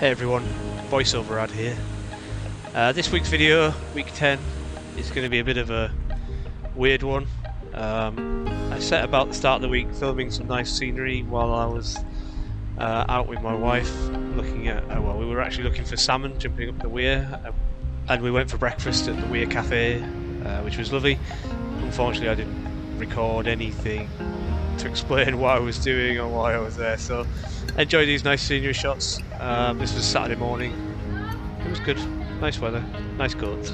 Hey everyone, voiceover ad here. This week's video, week 10, is going to be a bit of a weird one. I set about the start of the week filming some nice scenery while I was out with my wife looking at, we were actually looking for salmon jumping up the weir, and we went for breakfast at the Weir Cafe, which was lovely. Unfortunately I didn't record anything to explain what I was doing or why I was there, so enjoy these nice scenery shots. This was Saturday morning. It was good, nice weather, nice goats.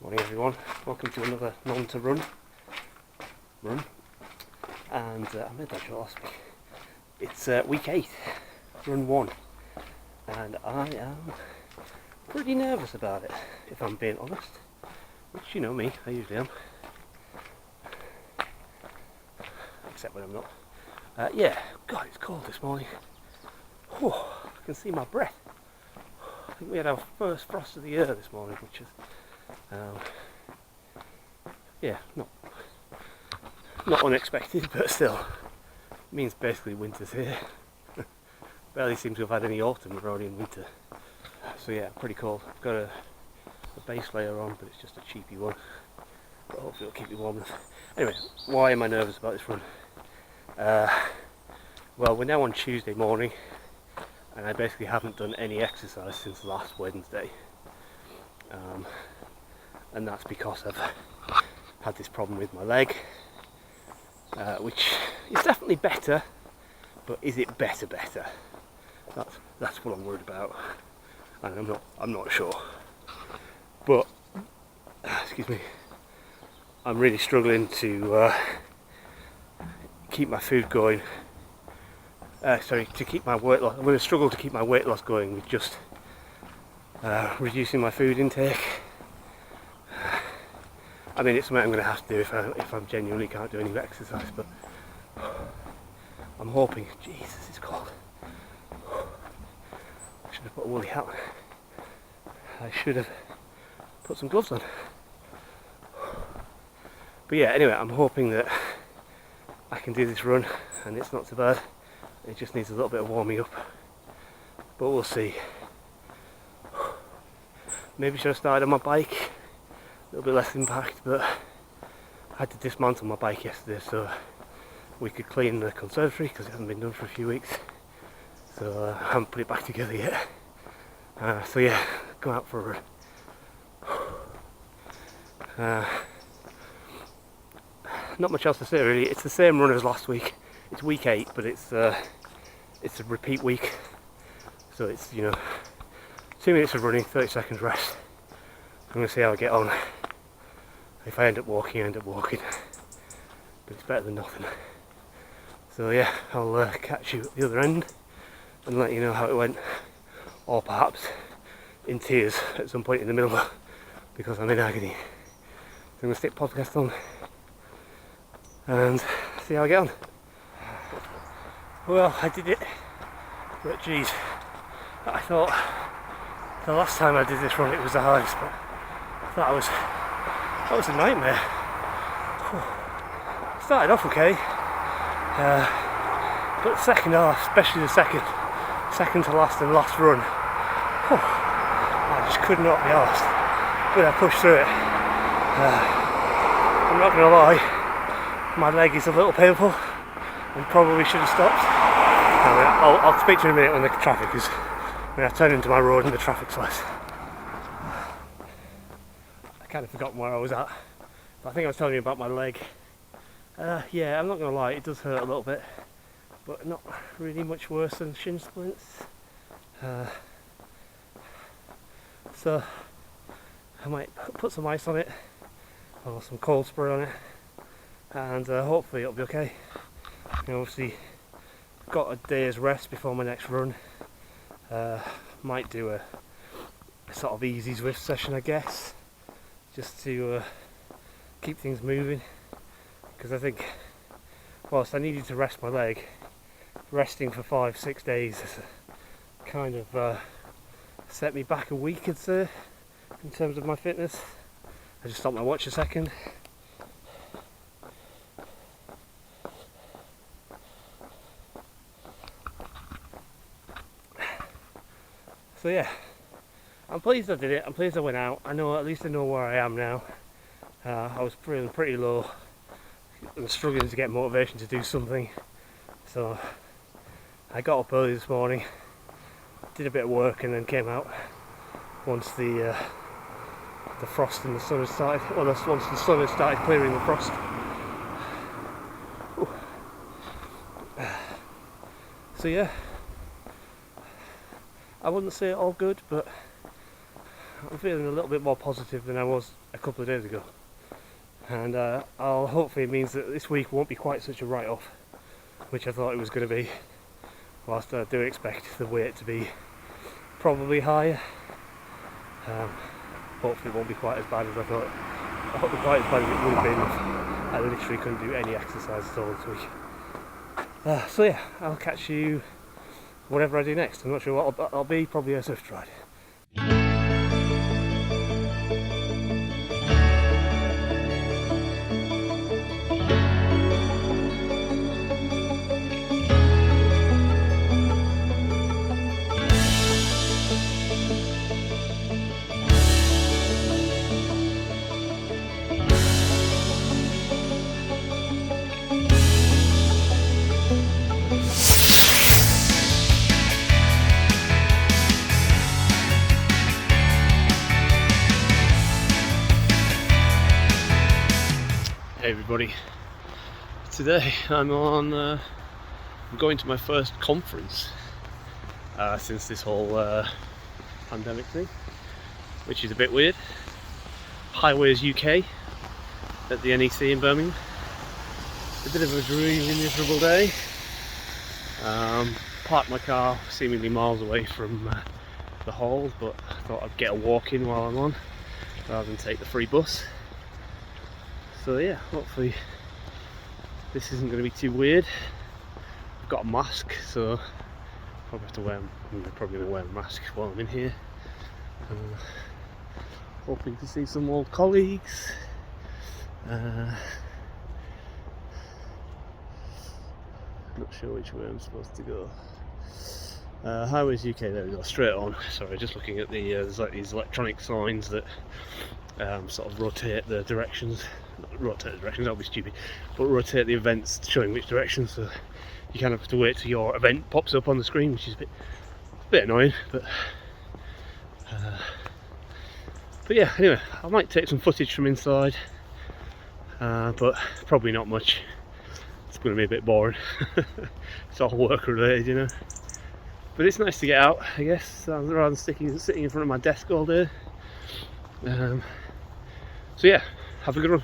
Morning everyone, welcome to another non to run. And I made that shot last week. It's week 8, run 1, and I am pretty nervous about it, if I'm being honest, which you know me, I usually am, except when I'm not. Yeah, God, it's cold this morning. Whew, I can see my breath. I think we had our first frost of the year this morning, which is yeah, not unexpected, but still means basically winter's here. Barely seem to have had any autumn, we're already in winter. So yeah, pretty cold. I've got a base layer on, but it's just a cheapy one, but hopefully it'll keep me warm enough. Anyway, why am I nervous about this run? Well, we're now on Tuesday morning, and I basically haven't done any exercise since last Wednesday, and that's because I've had this problem with my leg, which is definitely better, but is it better? That's what I'm worried about, and I'm not sure. But excuse me, I'm really struggling to keep my food going. To keep my weight loss. I'm going to struggle to keep my weight loss going with just reducing my food intake. I mean, it's something I'm going to have to do if I genuinely can't do any exercise, but I'm hoping. Jesus, it's cold. I should have put a woolly hat on. I should have put some gloves on. But yeah, anyway, I'm hoping that I can do this run and it's not so bad. It just needs a little bit of warming up, but we'll see. Maybe should have started on my bike, a little bit less impact, but I had to dismantle my bike yesterday so we could clean the conservatory because it hasn't been done for a few weeks, so I haven't put it back together yet. So yeah, go out for a run. Not much else to say really. It's the same run as last week. It's week 8, but it's a repeat week, so it's 2 minutes of running, 30 seconds rest. I'm going to see how I get on. If I end up walking, but it's better than nothing. So yeah, I'll catch you at the other end and let you know how it went, or perhaps in tears at some point in the middle because I'm in agony. So I'm going to stick podcast on and see how I get on. Well, I did it, but geez, I thought the last time I did this run it was the hardest, but I thought that was a nightmare. Whew. Started off okay, but the second half, especially the second to last and last run, whew, I just could not be arsed, but I pushed through it. I'm not going to lie, my leg is a little painful and probably should have stopped. I'll speak to you in a minute when the traffic is, when I turn into my road and the traffic's less. I kind of forgotten where I was at, but I think I was telling you about my leg. Yeah, I'm not going to lie, it does hurt a little bit, but not really much worse than shin splints. So I might put some ice on it, or some cold spray on it, and hopefully it'll be okay. Obviously got a day's rest before my next run. Might do a sort of easy Zwift session, I guess, just to keep things moving, because I think whilst I needed to rest my leg, resting for 5-6 days is kind of set me back a week, I'd say, in terms of my fitness. I just stopped my watch a second. So yeah, I'm pleased I did it. I'm pleased I went out. At least I know where I am now. I was feeling pretty low and struggling to get motivation to do something. So I got up early this morning, did a bit of work, and then came out once the frost and the sun had started. Well, that's once the sun had started clearing the frost. So yeah, I wouldn't say all good, but I'm feeling a little bit more positive than I was a couple of days ago. And hopefully it means that this week won't be quite such a write-off, which I thought it was going to be, whilst I do expect the weight to be probably higher. Hopefully it won't be quite as bad as I thought. I hope it's quite as bad as it would have been if I literally couldn't do any exercise at all this week. So yeah, I'll catch you whatever I do next. I'm not sure what I'll be, probably a Swift ride. Hey everybody, today I'm going to my first conference since this whole pandemic thing, which is a bit weird. Highways UK at the NEC in Birmingham. A bit of a dreary, miserable day. Parked my car seemingly miles away from the hall, but I thought I'd get a walk in while I'm on rather than take the free bus. So yeah, hopefully this isn't going to be too weird. I've got a mask, so probably have to wear. I'm probably going to wear a mask while I'm in here. Hoping to see some old colleagues. Not sure which way I'm supposed to go. Highways UK, there we go, straight on. Sorry, just looking at the there's like these electronic signs that sort of rotate the directions. Not rotate the directions, that would be stupid, but rotate the events showing which direction, so you kind of have to wait till your event pops up on the screen, which is a bit annoying, but yeah, anyway, I might take some footage from inside, but probably not much. It's going to be a bit boring. It's all work related, you know. But it's nice to get out, I guess, rather than sitting in front of my desk all day. So yeah, have a good one.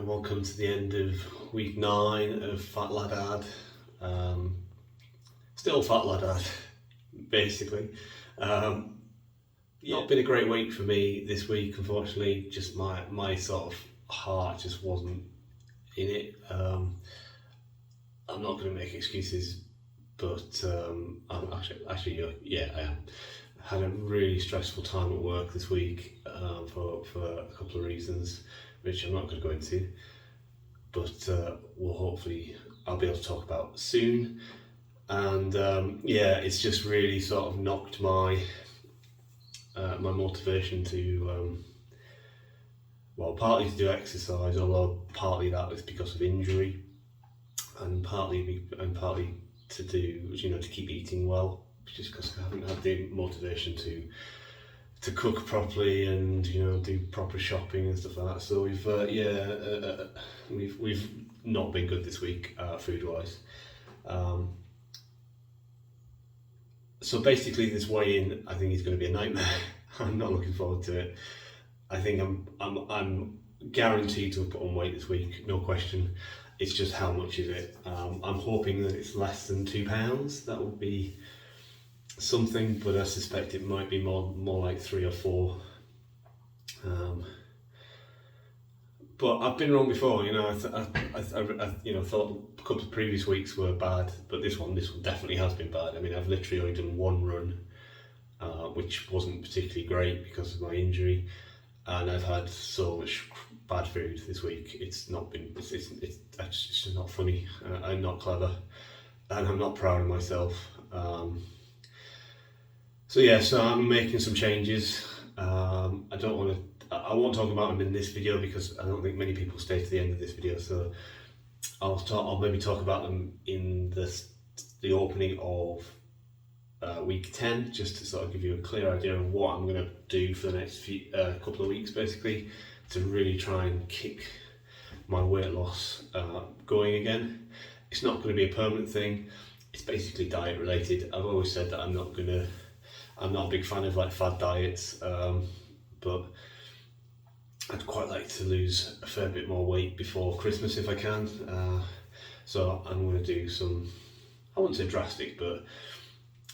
Welcome to the end of week 9 of Fat Lad Ad. Still Fat Lad Ad, basically. Not been a great week for me this week, unfortunately. Just my sort of heart just wasn't in it. I'm not going to make excuses, but I'm actually, yeah, I am. I had a really stressful time at work this week for a couple of reasons, which I'm not going to go into, but I'll be able to talk about soon. And yeah, it's just really sort of knocked my my motivation to partly to do exercise, although partly that was because of injury, and partly to do, to keep eating well, just because I haven't had the motivation to cook properly and do proper shopping and stuff like that. So we've not been good this week food wise. So basically, this weigh-in I think is going to be a nightmare. I'm not looking forward to it. I think I'm guaranteed to have put on weight this week, no question. It's just how much is it? I'm hoping that it's less than £2. That would be something, but I suspect it might be more like 3 or 4. But I've been wrong before. I thought a couple of previous weeks were bad, but this one definitely has been bad. I mean, I've literally only done one run, which wasn't particularly great because of my injury, and I've had so much bad food this week. It's just not funny. I'm not clever, and I'm not proud of myself. So I'm making some changes. I won't talk about them in this video because I don't think many people stay to the end of this video. So I'll maybe talk about them in the opening of week 10, just to sort of give you a clear idea of what I'm going to do for the next couple of weeks, basically, to really try and kick my weight loss going again. It's not going to be a permanent thing. It's basically diet related. I've always said that I'm not a big fan of like fad diets, but I'd quite like to lose a fair bit more weight before Christmas if I can. So I'm going to do some, I wouldn't say drastic, but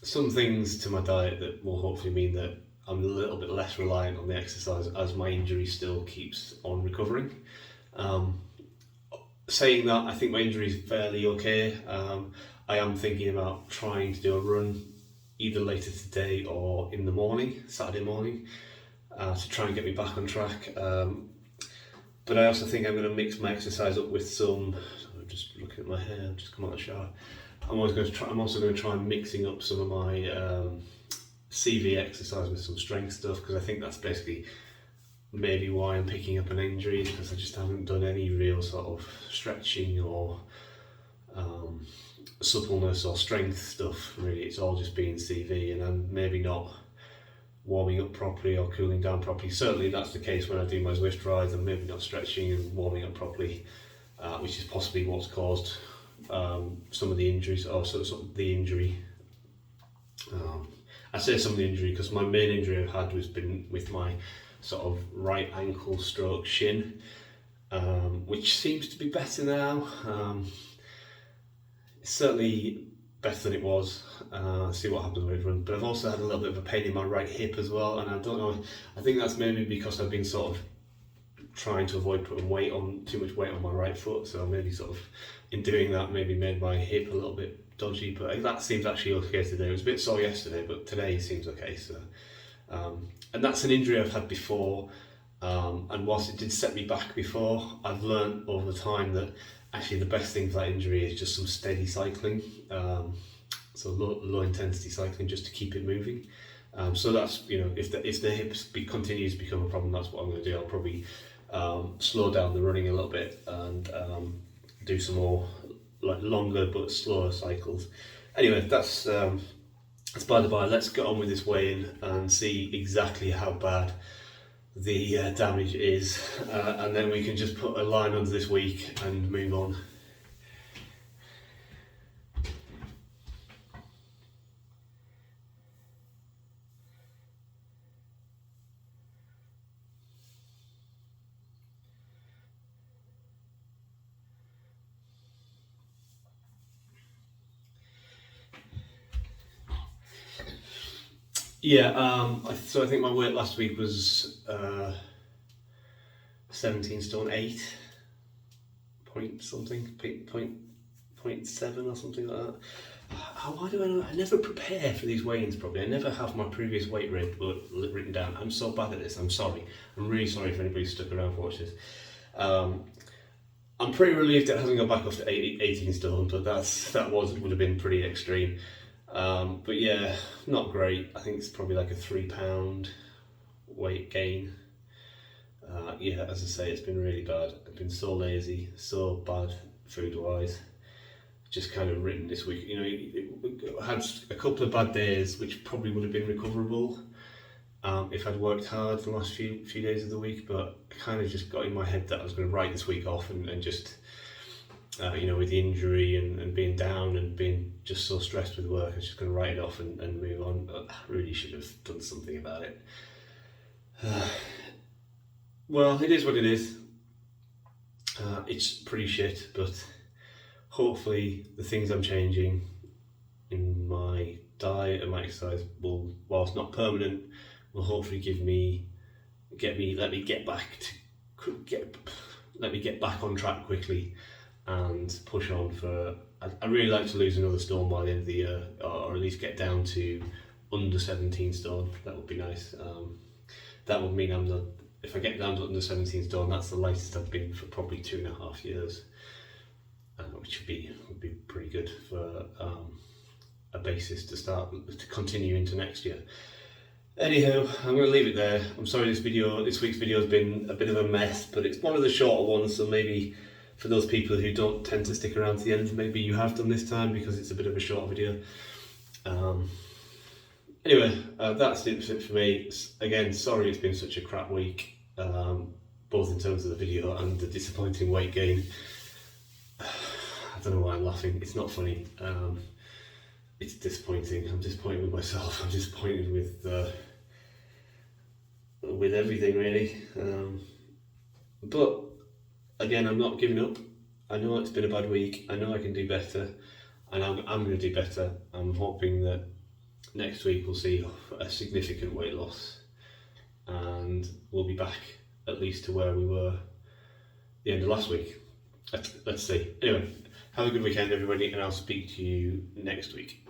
some things to my diet that will hopefully mean that I'm a little bit less reliant on the exercise as my injury still keeps on recovering. Saying that, I think my injury is fairly okay. I am thinking about trying to do a run either later today or in the morning, Saturday morning, to try and get me back on track. But I also think I'm going to mix my exercise up with some. I'm just looking at my hair. I've just come out of the shower. I'm also going to try mixing up some of my CV exercise with some strength stuff, because I think that's basically maybe why I'm picking up an injury, because I just haven't done any real sort of stretching or suppleness or strength stuff. Really, it's all just been CV, and I'm maybe not warming up properly or cooling down properly. Certainly that's the case when I do my Zwift rides. I'm maybe not stretching and warming up properly, which is possibly what's caused some of the injuries, or sort of the injury. I say some of the injury because my main injury I've had was been with my sort of right ankle stroke shin, which seems to be better now. It's certainly better than it was. See what happens when I run. But I've also had a little bit of a pain in my right hip as well, and I don't know, I think that's maybe because I've been sort of trying to avoid putting too much weight on my right foot, so maybe sort of in doing that maybe made my hip a little bit dodgy, but that seems actually okay today. It was a bit sore yesterday, but today seems okay. So and that's an injury I've had before, and whilst it did set me back before, I've learned over time that actually the best thing for that injury is just some steady cycling, so low intensity cycling, just to keep it moving. So that's, if the hips continues to become a problem, that's what I'm going to do. I'll probably slow down the running a little bit and do some more like longer but slower cycles. Anyway, that's by the by. Let's get on with this weigh-in and see exactly how bad the damage is, and then we can just put a line under this week and move on. Yeah, so I think my weight last week was 17 stone 8 point something, point 7 or something like that. Why do I know? I never prepare for these weigh-ins properly. I never have my previous weight written down. I'm so bad at this. I'm sorry. I'm really sorry if anybody's stuck around to watch this. I'm pretty relieved it hasn't gone back up to 18 stone, but would have been pretty extreme. But yeah, not great. I think it's probably like a £3 weight gain. Yeah, as I say, it's been really bad. I've been so lazy, so bad food wise. Just kind of written this week. I had a couple of bad days which probably would have been recoverable, if I'd worked hard the last few days of the week, but I kind of just got in my head that I was going to write this week off and just, with the injury and being down and being just so stressed with work, I was just going to write it off and move on. But I really should have done something about it. Well, it is what it is. It's pretty shit, but hopefully the things I'm changing in my diet and my exercise will, whilst not permanent, will hopefully let me get back on track quickly and push on for. I really like to lose another stone by the end of the year, or at least get down to under 17 stone. That would be nice. That would mean if I get down to under 17 stone, that's the lightest I've been for probably 2.5 years, which would be pretty good for a basis to continue into next year. Anyhow, I'm going to leave it there. I'm sorry this week's video has been a bit of a mess, but it's one of the shorter ones, so maybe for those people who don't tend to stick around to the end, maybe you have done this time because it's a bit of a short video. Anyway, that's it for me. Again, sorry it's been such a crap week, both in terms of the video and the disappointing weight gain. I don't know why I'm laughing, it's not funny. It's disappointing. I'm disappointed with myself. I'm disappointed with everything really. But again, I'm not giving up. I know it's been a bad week. I know I can do better, and I'm going to do better. I'm hoping that next week we'll see a significant weight loss, and we'll be back at least to where we were the end of last week. Let's see. Anyway, have a good weekend, everybody, and I'll speak to you next week.